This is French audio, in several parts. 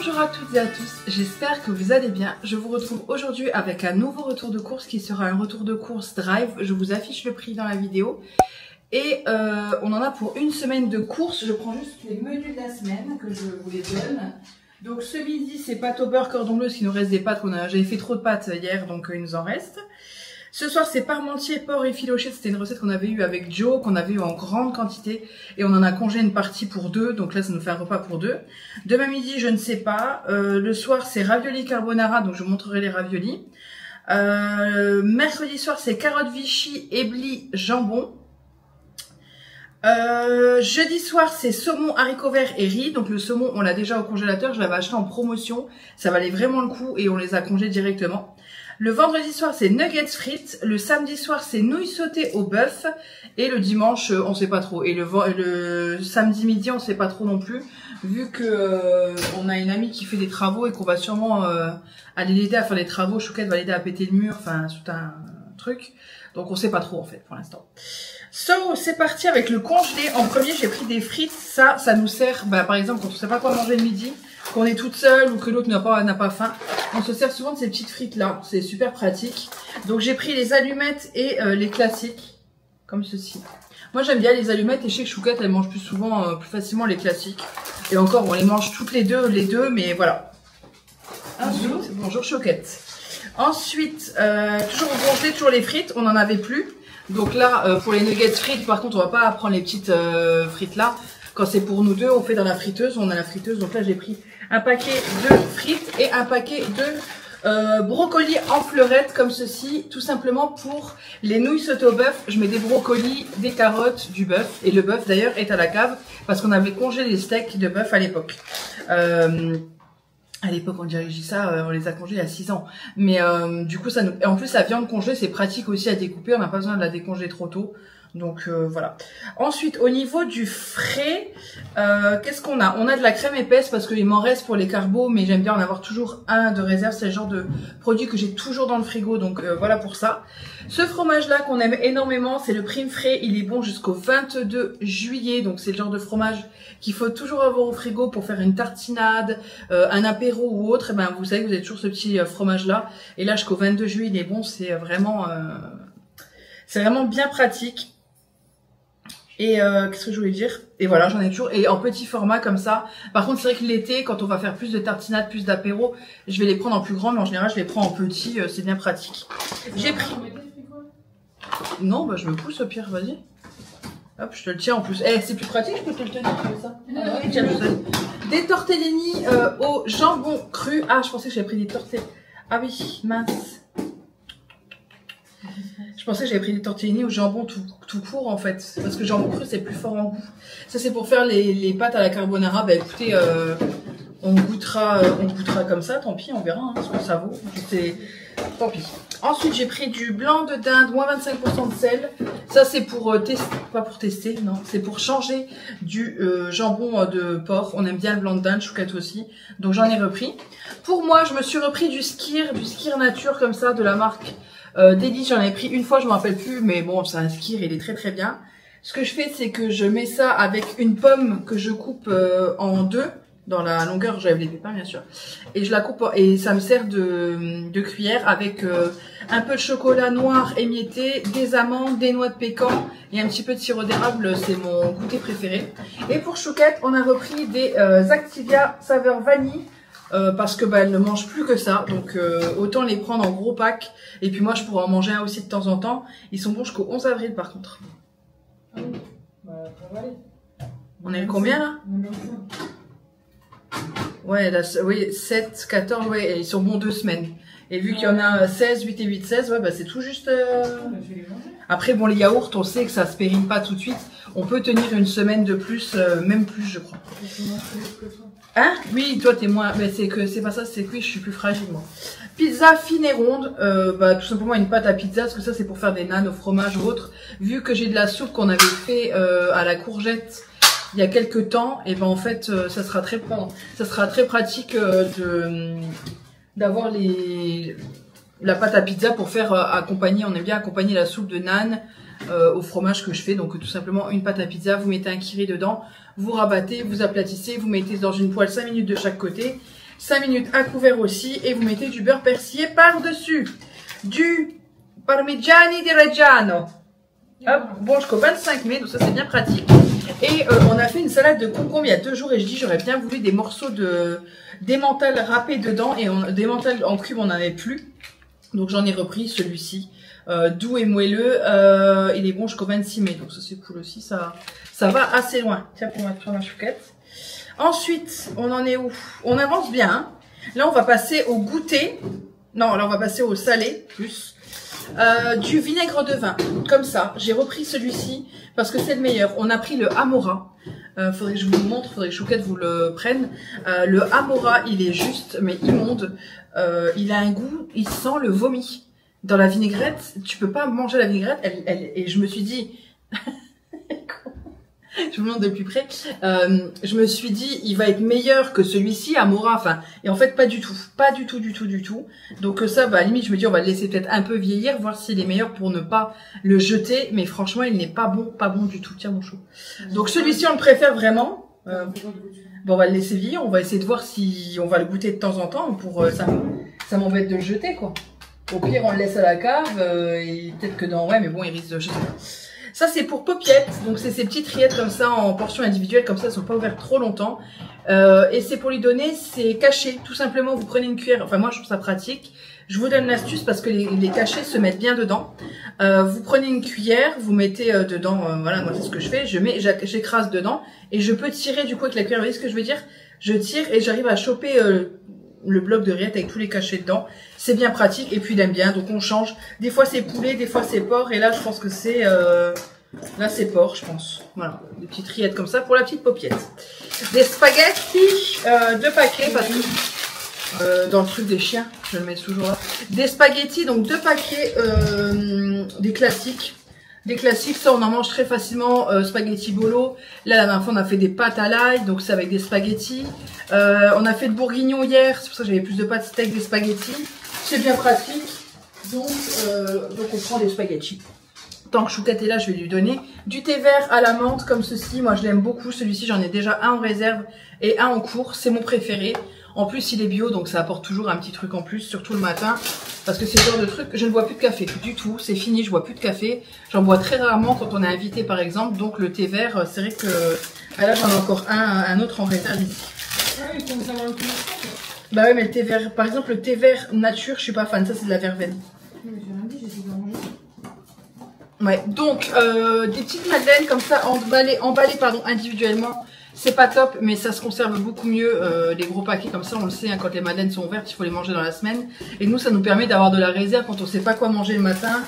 Bonjour à toutes et à tous, j'espère que vous allez bien. Je vous retrouve aujourd'hui avec un nouveau retour de course qui sera un retour de course drive. Je vous affiche le prix dans la vidéo. Et on en a pour une semaine de course. Je prends juste les menus de la semaine que je vous les donne. Donc ce midi c'est pâtes au beurre cordon bleu, parce qu'il nous reste des pâtes. J'avais fait trop de pâtes hier donc il nous en reste. Ce soir c'est parmentier, porc et filoché, c'était une recette qu'on avait eue avec Joe, qu'on avait eue en grande quantité et on en a congé une partie pour deux, donc là ça nous fait un repas pour deux. Demain midi je ne sais pas, le soir c'est ravioli carbonara, donc je vous montrerai les raviolis. Mercredi soir c'est carottes Vichy, éblis, jambon. Jeudi soir c'est saumon, haricots verts et riz, donc le saumon on l'a déjà au congélateur, je l'avais acheté en promotion, ça valait vraiment le coup et on les a congés directement. Le vendredi soir c'est nuggets frites, le samedi soir c'est nouilles sautées au bœuf et le dimanche on sait pas trop, et le samedi midi on sait pas trop non plus, vu que on a une amie qui fait des travaux et qu'on va sûrement aller l'aider à faire les travaux. Chouquette va l'aider à péter le mur, enfin tout un truc, donc on sait pas trop en fait pour l'instant. So, c'est parti avec le congelé. En premier, j'ai pris des frites. Ça nous sert, par exemple, quand on sait pas quoi manger le midi, qu'on est toute seule ou que l'autre n'a pas faim. On se sert souvent de ces petites frites-là. C'est super pratique. Donc, j'ai pris les allumettes et les classiques, comme ceci. Moi, j'aime bien les allumettes et je sais que Chouquette, elle mange plus souvent, plus facilement les classiques. Et encore, on les mange toutes les deux, mais voilà. Ensuite, bonjour Chouquette. Ensuite, toujours au congelé, toujours les frites. On n'en avait plus. Donc là, pour les nuggets frites, par contre, on va pas prendre les petites frites là. Quand c'est pour nous deux, on fait dans la friteuse. On a la friteuse. Donc là, j'ai pris un paquet de frites et un paquet de brocolis en fleurettes comme ceci. Tout simplement pour les nouilles sautées au bœuf. Je mets des brocolis, des carottes, du bœuf. Et le bœuf d'ailleurs est à la cave parce qu'on avait congelé les steaks de bœuf à l'époque. À l'époque, on dirigeait ça, on les a congelés il y a 6 ans. Mais du coup, ça nous... Et en plus, la viande congelée, c'est pratique aussi à découper. On n'a pas besoin de la décongeler trop tôt. Donc voilà. Ensuite, au niveau du frais, qu'est-ce qu'on a? On a de la crème épaisse parce qu'il m'en reste pour les carbos, mais j'aime bien en avoir toujours un de réserve. C'est le genre de produit que j'ai toujours dans le frigo. Donc voilà pour ça. Ce fromage-là qu'on aime énormément, c'est le Prime Frais. Il est bon jusqu'au 22 juillet. Donc c'est le genre de fromage qu'il faut toujours avoir au frigo pour faire une tartinade, un apéro ou autre. Et vous savez que vous avez toujours ce petit fromage-là. Et là, jusqu'au 22 juillet, il est bon. C'est vraiment bien pratique. Et qu'est-ce que je voulais dire? Et voilà, j'en ai toujours. Et en petit format comme ça. Par contre, c'est vrai que l'été, quand on va faire plus de tartinades, plus d'apéro, je vais les prendre en plus grand. Mais en général, je les prends en petit. C'est bien pratique. J'ai pris... Non, je me pousse au pire, vas-y. Hop, je te le tiens en plus. C'est plus pratique, je peux te le tenir comme ça. Tiens, des tortellini au jambon cru. Ah, je pensais que j'avais pris des tortellini. Ah oui, mince. Je pensais que j'avais pris des tortellini au jambon tout court en fait. Parce que le jambon cru c'est plus fort en goût. Ça c'est pour faire les pâtes à la carbonara. Écoutez, on goûtera comme ça, tant pis, on verra ce que ça vaut. Tant pis. Ensuite j'ai pris du blanc de dinde, moins 25% de sel. Ça c'est pour tester, pas pour tester, non. C'est pour changer du jambon de porc. On aime bien le blanc de dinde, Chouquette aussi. Donc j'en ai repris. Pour moi je me suis repris du Skyr nature comme ça de la marque Délice. J'en ai pris une fois, je me rappelle plus, mais bon, c'est un Skyr, il est très très bien. Ce que je fais, c'est que je mets ça avec une pomme que je coupe en deux, dans la longueur, j'avais les pépins bien sûr, et je la coupe, et ça me sert de cuillère avec un peu de chocolat noir émietté, des amandes, des noix de pécan et un petit peu de sirop d'érable, c'est mon goûter préféré. Et pour Chouquette, on a repris des Activia saveur vanille. Parce que elle ne mange plus que ça, donc autant les prendre en gros pack. Et puis moi je pourrais en manger un aussi de temps en temps. Ils sont bons jusqu'au 11 avril par contre. Ah oui. Ça va aller. On est le combien là? Ouais, là, oui, 7, 14, ouais, et ils sont bons 2 semaines. Et vu qu'il y en a 16, 8 et 8, 16, ouais, c'est tout juste... Après, bon, les yaourts, on sait que ça se périme pas tout de suite. On peut tenir une semaine de plus, même plus, je crois. Hein? Oui, toi, t'es moins... Mais c'est pas ça, c'est que je suis plus fragile, moi. Pizza fine et ronde, tout simplement une pâte à pizza, parce que ça, c'est pour faire des nanes au fromage ou autre. Vu que j'ai de la soupe qu'on avait fait à la courgette il y a quelques temps, et en fait, ça sera très pratique d'avoir la pâte à pizza pour faire accompagner. On aime bien accompagner la soupe de naan au fromage que je fais. Donc tout simplement une pâte à pizza, vous mettez un curry dedans, vous rabattez, vous aplatissez, vous mettez dans une poêle 5 minutes de chaque côté. 5 minutes à couvert aussi. Et vous mettez du beurre persillé par-dessus. Du Parmigiani di Reggiano. Hop, bon, jusqu'au 25 mai, donc ça c'est bien pratique. Et on a fait une salade de concombre il y a 2 jours et je dis j'aurais bien voulu des morceaux d'emmental râpé dedans et d'emmental en cube on n'en avait plus. Donc j'en ai repris celui-ci, doux et moelleux, il est bon jusqu'au 26 mai, donc ça c'est cool aussi, ça va assez loin. Tiens, pour mettre sur ma chouquette. Ensuite, on en est où? On avance bien, hein. Là on va passer au goûter, non là on va passer au salé, plus. Du vinaigre de vin, comme ça. J'ai repris celui-ci parce que c'est le meilleur. On a pris le Amora. Faudrait que je vous le montre, faudrait que Chouquette vous le prenne. Le Amora, il est juste, mais immonde. Il a un goût, il sent le vomi. Dans la vinaigrette, tu peux pas manger la vinaigrette. Et je me suis dit, je vous montre de plus près. Je me suis dit, il va être meilleur que celui-ci, Amora. Enfin, et en fait, pas du tout. Pas du tout, du tout, du tout. Donc ça, bah, à la limite, je me dis, on va le laisser peut-être un peu vieillir, voir s'il est meilleur pour ne pas le jeter. Mais franchement, il n'est pas bon du tout. Tiens, mon chou. Donc celui-ci, on le préfère vraiment. Bon, on va le laisser vieillir. On va essayer de voir si on va le goûter de temps en temps. Pour ça m'embête de le jeter, quoi. Au pire, on le laisse à la cave. Et peut-être que non, ouais, mais bon, il risque de jeter. Ça, c'est pour Popiette. Donc, c'est ces petites rillettes comme ça, en portions individuelles, comme ça, elles sont pas ouvertes trop longtemps. Et c'est pour lui donner, c'est caché. Tout simplement, vous prenez une cuillère. Enfin, moi, je trouve ça pratique. Je vous donne l'astuce parce que les cachets se mettent bien dedans. Vous prenez une cuillère, vous mettez dedans, voilà, moi, c'est ce que je fais. J'écrase dedans et je peux tirer du coup avec la cuillère. Vous voyez ce que je veux dire? Je tire et j'arrive à choper le bloc de rillettes avec tous les cachets dedans. C'est bien pratique et puis il aime bien, donc on change. Des fois c'est poulet, des fois c'est porc et là je pense que c'est là c'est porc, je pense. Voilà, des petites rillettes comme ça pour la petite Popiette. Des spaghettis, 2 paquets parce que dans le truc des chiens, je le mets toujours là. Des spaghettis, donc 2 paquets, des classiques. Des classiques, ça on en mange très facilement, spaghetti bolo. Là la dernière fois on a fait des pâtes à l'ail, donc c'est avec des spaghettis. On a fait de bourguignon hier, c'est pour ça que j'avais plus de pâtes, c'était avec des spaghettis. C'est bien pratique, donc on prend des spaghettis. Tant que Chouquette est là, je vais lui donner du thé vert à la menthe comme ceci. Moi je l'aime beaucoup, celui-ci j'en ai déjà un en réserve et un en cours, c'est mon préféré. En plus il est bio, donc ça apporte toujours un petit truc en plus, surtout le matin. Parce que c'est le genre de truc, je ne bois plus de café du tout, c'est fini, je bois plus de café. J'en bois très rarement quand on est invité par exemple, donc le thé vert, c'est vrai que là j'en ai encore un autre en réserve ici. Ah oui, il faut savoir le couleur. Bah ouais, mais le thé vert, par exemple le thé vert nature, je suis pas fan, ça c'est de la verveine. Mais j'ai rien dit, j'ai essayé de manger. Ouais, donc des petites madeleines comme ça emballées individuellement. C'est pas top, mais ça se conserve beaucoup mieux. Les gros paquets comme ça, on le sait, hein, quand les madeleines sont ouvertes, il faut les manger dans la semaine. Et nous, ça nous permet d'avoir de la réserve quand on sait pas quoi manger le matin.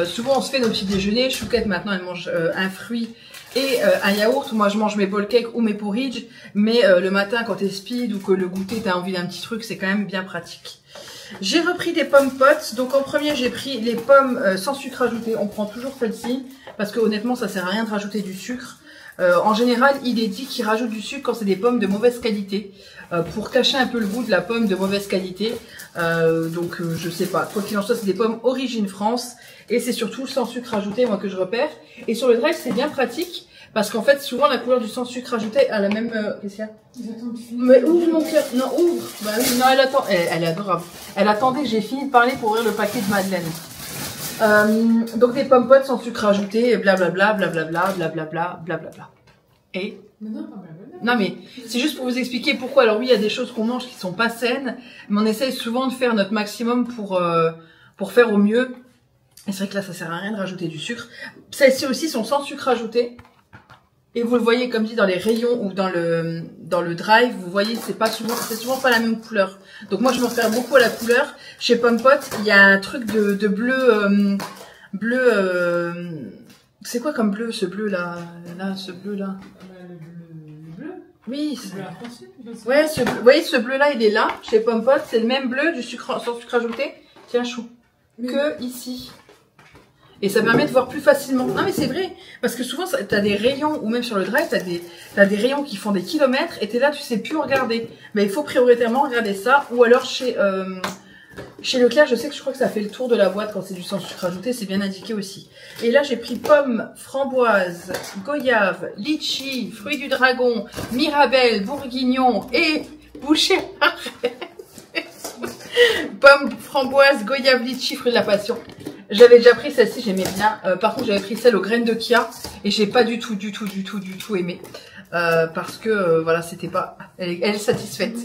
Souvent, on se fait nos petits déjeuners. Chouquette, maintenant, elle mange un fruit et un yaourt. Moi, je mange mes bowl cakes ou mes porridge. Mais le matin, quand t'es speed ou que le goûter, t'as envie d'un petit truc, c'est quand même bien pratique. J'ai repris des pommes potes. Donc, en premier, j'ai pris les pommes sans sucre ajouté. On prend toujours celle-ci parce que honnêtement, ça sert à rien de rajouter du sucre. En général, il est dit qu'il rajoute du sucre quand c'est des pommes de mauvaise qualité, pour cacher un peu le goût de la pomme de mauvaise qualité. Donc, je sais pas. Quoi qu'il en soit, c'est des pommes origine France et c'est surtout sans sucre ajouté, moi, que je repère. Et sur le drive, c'est bien pratique parce qu'en fait, souvent, la couleur du sans sucre ajouté a la même... Qu'est-ce qu'il y a? Ils attendent fini. Mais ouvre mon cœur. Non, ouvre. Bah oui, non, elle attend. Elle est adorable. Elle attendait que j'ai fini de parler pour ouvrir le paquet de madeleine. Donc des pommes potes sans sucre ajouté, blablabla, blablabla, blablabla, blablabla. Et non mais c'est juste pour vous expliquer pourquoi. Alors oui, il y a des choses qu'on mange qui sont pas saines, mais on essaye souvent de faire notre maximum pour faire au mieux. Et c'est vrai que là, ça sert à rien de rajouter du sucre. Celles-ci aussi sont sans sucre ajouté. Et vous le voyez, comme dit, dans les rayons ou dans le drive, vous voyez, c'est souvent pas la même couleur. Donc moi, je me repère beaucoup à la couleur. Chez Pommes Potes, il y a un truc de bleu, c'est quoi comme bleu, ce bleu là, ce bleu là. Le bleu. Oui. Le bleu arc-en-ciel. Ouais, vous voyez, ce bleu là, il est là. Chez Pommes Potes, c'est le même bleu du sucre sans sucre ajouté. Tiens, chou. Que ici. Et ça permet de voir plus facilement. Non mais c'est vrai, parce que souvent t'as des rayons, ou même sur le drive, t'as des rayons qui font des kilomètres, et t'es là, tu sais plus où regarder. Mais il faut prioritairement regarder ça, ou alors chez Leclerc, je sais que je crois que ça fait le tour de la boîte quand c'est du sans sucre ajouté, c'est bien indiqué aussi. Et là j'ai pris pommes, framboises, goyave, litchi, fruits du dragon, mirabelle, bourguignon et Boucher. Pomme, framboise, goyave, litchi, fruit de la passion. J'avais déjà pris celle-ci, j'aimais bien. Par contre, j'avais pris celle aux graines de chia et j'ai pas du tout aimé. Parce que, voilà, c'était pas... Elle est satisfaite.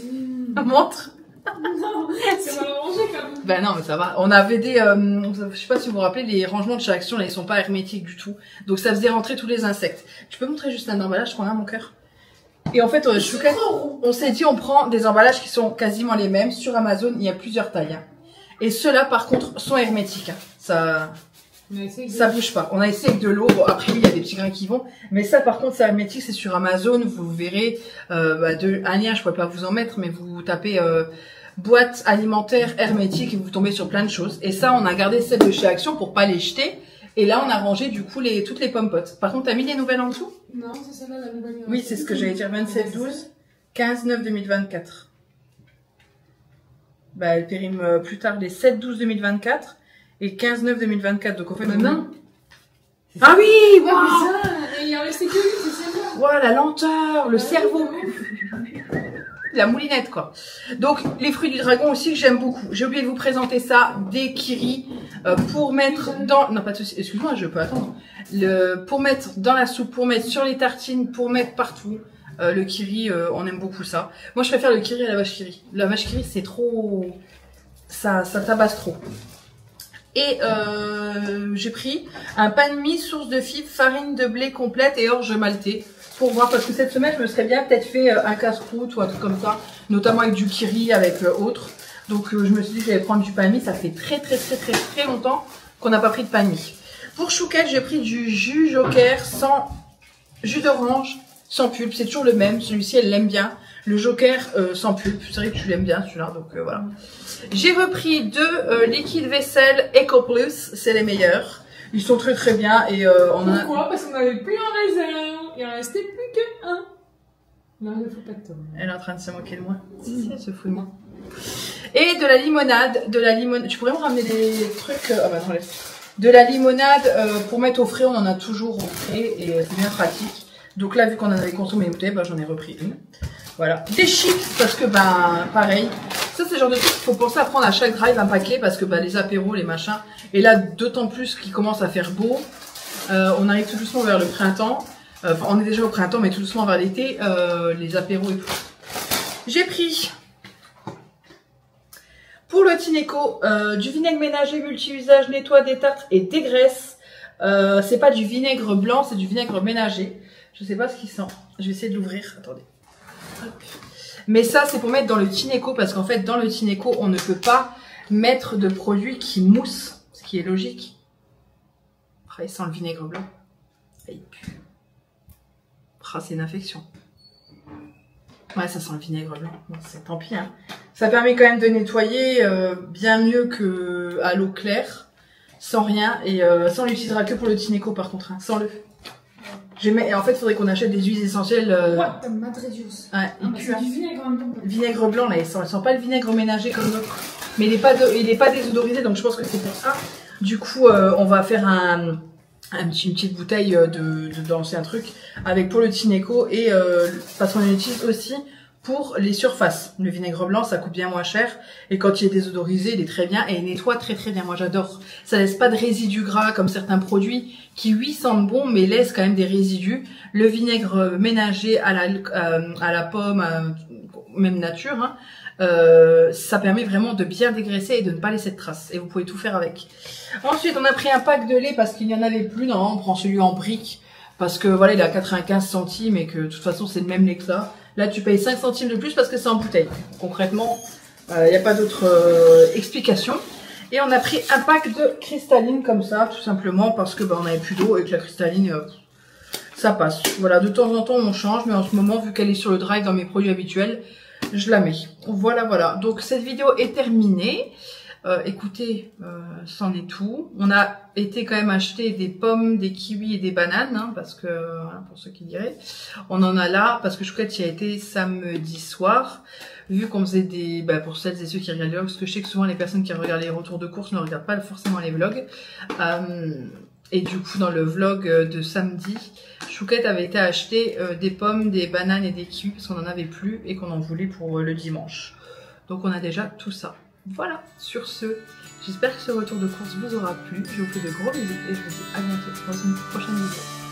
Montre. Non, c'est mal rangé quand même. Ben non, mais ça va. On avait des... je sais pas si vous vous rappelez, les rangements de chez Action, là, ils sont pas hermétiques du tout. Donc ça faisait rentrer tous les insectes. Tu peux montrer juste un emballage qu'on a, mon cœur? Et en fait, on s'est dit, on prend des emballages qui sont quasiment les mêmes. Sur Amazon, il y a plusieurs tailles. Hein. Et ceux-là, par contre, sont hermétiques. Hein. Ça bouge pas. On a essayé avec de l'eau. Bon, après, il y a des petits grains qui vont. Mais ça, par contre, c'est hermétique. C'est sur Amazon. Vous verrez un lien, je pourrais pas vous en mettre, mais vous tapez boîte alimentaire hermétique et vous tombez sur plein de choses. Et ça, on a gardé celle de chez Action pour pas les jeter. Et là, on a rangé du coup toutes les pommes potes. Par contre, t'as mis les nouvelles en dessous? Non, c'est celle-là la nouvelle. Oui, c'est ce que j'allais dire. 27-12, 15-9-2024. Bah, elle périme plus tard les 7-12-2024 et 15-9-2024. Donc, en fait, maintenant. Ah oui! Wow. Ah, mais il en restait que lui, c'est celle-là. Voilà, la lenteur, le cerveau. La moulinette, quoi. Donc, les fruits du dragon aussi, que j'aime beaucoup. J'ai oublié de vous présenter ça. Des kiris pour mettre dans... Non, pas de souci. Excuse-moi, je peux attendre. Pour mettre dans la soupe, pour mettre sur les tartines, pour mettre partout. Le kiri, on aime beaucoup ça. Moi, je préfère le kiri à la vache kiri. La vache kiri, c'est trop... Ça tabasse trop. Et j'ai pris un pain de mie, source de fibres, farine de blé complète et orge maltais. Pour voir, parce que cette semaine, je me serais bien peut-être fait un casse-croûte ou un truc comme ça. Notamment avec du kiri, avec autre. Donc, je me suis dit que j'allais prendre du pain de mie. Ça fait très longtemps qu'on n'a pas pris de pain de mie. Pour chouquette, j'ai pris du jus Joker sans jus d'orange, sans pulpe. C'est toujours le même. Celui-ci, elle l'aime bien. Le Joker sans pulpe. C'est vrai que tu l'aimes bien, celui-là. Donc, voilà. J'ai repris deux liquides vaisselle Eco Plus. C'est les meilleurs. Ils sont très bien. Et on a... Pourquoi? Parce qu'on avait plus en réserve. Il en restait plus que un. Non, il ne faut pas de toi. Elle est en train de se moquer de moi. Si, elle se fout de moi. Et de la limonade. Tu pourrais me ramener des trucs... Ah bah non, laisse. De la limonade pour mettre au frais. On en a toujours au frais et c'est bien pratique. Donc là, vu qu'on en avait consommé une bouteille, bah, j'en ai repris une. Voilà. Des chips parce que, bah, pareil. Ça, c'est le genre de truc qu'il faut penser à prendre à chaque drive un paquet parce que, bah, les apéros, les machins. Et là, d'autant plus qu'il commence à faire beau. On arrive tout doucement vers le printemps. Enfin, on est déjà au printemps, mais tout doucement vers l'été, les apéros et tout. J'ai pris, pour le Tineco, du vinaigre ménager multi-usage, nettoie, détartre et dégraisse. C'est pas du vinaigre blanc, c'est du vinaigre ménager. Je sais pas ce qu'il sent. Je vais essayer de l'ouvrir. Attendez. Hop. Mais ça, c'est pour mettre dans le Tineco, parce qu'en fait, dans le Tineco, on ne peut pas mettre de produits qui moussent, ce qui est logique. Après, il sent le vinaigre blanc. Il pue. Ah, c'est une infection. Ouais, ça sent le vinaigre blanc. Bon, c'est tant pis. Hein. Ça permet quand même de nettoyer bien mieux que à l'eau claire, sans rien. Et ça, on l'utilisera que pour le Tineco par contre, hein, sans le. Et en fait, il faudrait qu'on achète des huiles essentielles. Ouais, Madre Dios. Ouais, il pue. Du vinaigre en même temps. Vinaigre blanc, là, il sent pas le vinaigre ménager comme l'autre. Mais il est pas désodorisé, donc je pense que c'est pour ça. Du coup, on va faire une petite bouteille de d'ancien truc avec pour le Tineco et parce qu'on l'utilise aussi pour les surfaces. Le vinaigre blanc, ça coûte bien moins cher et quand il est désodorisé, il est très bien et il nettoie très bien. Moi, j'adore. Ça laisse pas de résidus gras comme certains produits qui, oui, sentent bon mais laissent quand même des résidus. Le vinaigre ménager à la pomme, même nature, hein, ça permet vraiment de bien dégraisser et de ne pas laisser de traces. Et vous pouvez tout faire avec. Ensuite, on a pris un pack de lait parce qu'il n'y en avait plus. Non, on prend celui en brique parce que voilà, il est à 95 centimes et que de toute façon, c'est le même lait que ça. Là, tu payes 5 centimes de plus parce que c'est en bouteille. Concrètement, il n'y a pas d'autre explication. Et on a pris un pack de cristalline comme ça, tout simplement parce que on n'avait plus d'eau et que la cristalline, ça passe. Voilà, de temps en temps, on change, mais en ce moment, vu qu'elle est sur le drive dans mes produits habituels, je la mets. Voilà. Donc, cette vidéo est terminée. Écoutez, c'en est tout. On a été quand même acheter des pommes, des kiwis et des bananes, hein, parce que, voilà, pour ceux qui diraient, on en a là, parce que Chouquette y a été samedi soir, vu qu'on faisait des, pour celles et ceux qui regardent les vlogs, parce que je sais que souvent les personnes qui regardent les retours de course ne regardent pas forcément les vlogs. Et du coup, dans le vlog de samedi, Chouquette avait été acheter des pommes, des bananes et des kiwis parce qu'on n'en avait plus et qu'on en voulait pour le dimanche. Donc on a déjà tout ça. Voilà, sur ce, j'espère que ce retour de course vous aura plu. Je vous fais de gros bisous et je vous dis à bientôt dans une prochaine vidéo.